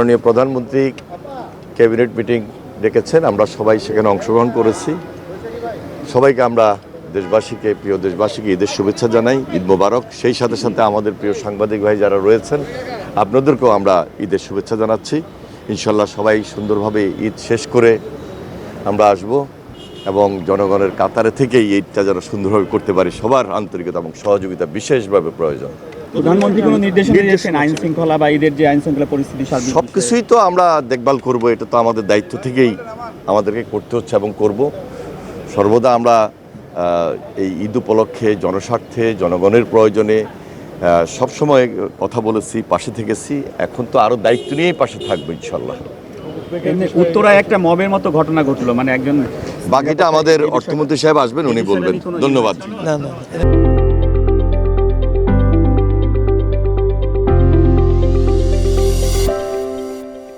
মাননীয় প্রধানমন্ত্রী cabinet meeting ডেকেছেন, আমরা সবাই সেখানে অংশগ্রহণ করেছি। সবাইকে আমরা প্রিয় দেশবাসীকে ঈদের শুভেচ্ছা জানাই, ঈদ মোবারক। সেই সাথে সাথে আমাদের প্রিয় সাংবাদিক ভাই যারা রয়েছেন আপনাদেরকেও আমরা ঈদের শুভেচ্ছা জানাচ্ছি। ইনশাল্লাহ সবাই সুন্দরভাবে ঈদ শেষ করে আমরা আসব এবং জনগণের কাতারে থেকেই ঈদটা যেন সুন্দরভাবে করতে পারি, সবার আন্তরিকতা এবং সহযোগিতা বিশেষভাবে প্রয়োজন। প্রধানমন্ত্রী কোনো নির্দেশনা দিয়েছেন আইন শৃঙ্খলা বা ঈদের যে আইন শৃঙ্খলা পরিস্থিতি সব কিছুই তো আমরা দেখভাল করব, এটা তো আমাদের দায়িত্ব থেকেই আমাদেরকে করতে হচ্ছে এবং করব। সর্বদা আমরা এই ঈদ উপলক্ষে জনস্বার্থে জনগণের প্রয়োজনে সবসময় কথা বলেছি, পাশে থেকেছি। এখন তো আরও দায়িত্ব নিয়েই পাশে থাকবো ইনশাল্লাহ। উত্তরায় একটা মবের মতো ঘটনা ঘটলো, মানে একজন, বাকিটা আমাদের অর্থমন্ত্রী সাহেব আসবেন, উনি বলবেন। ধন্যবাদ।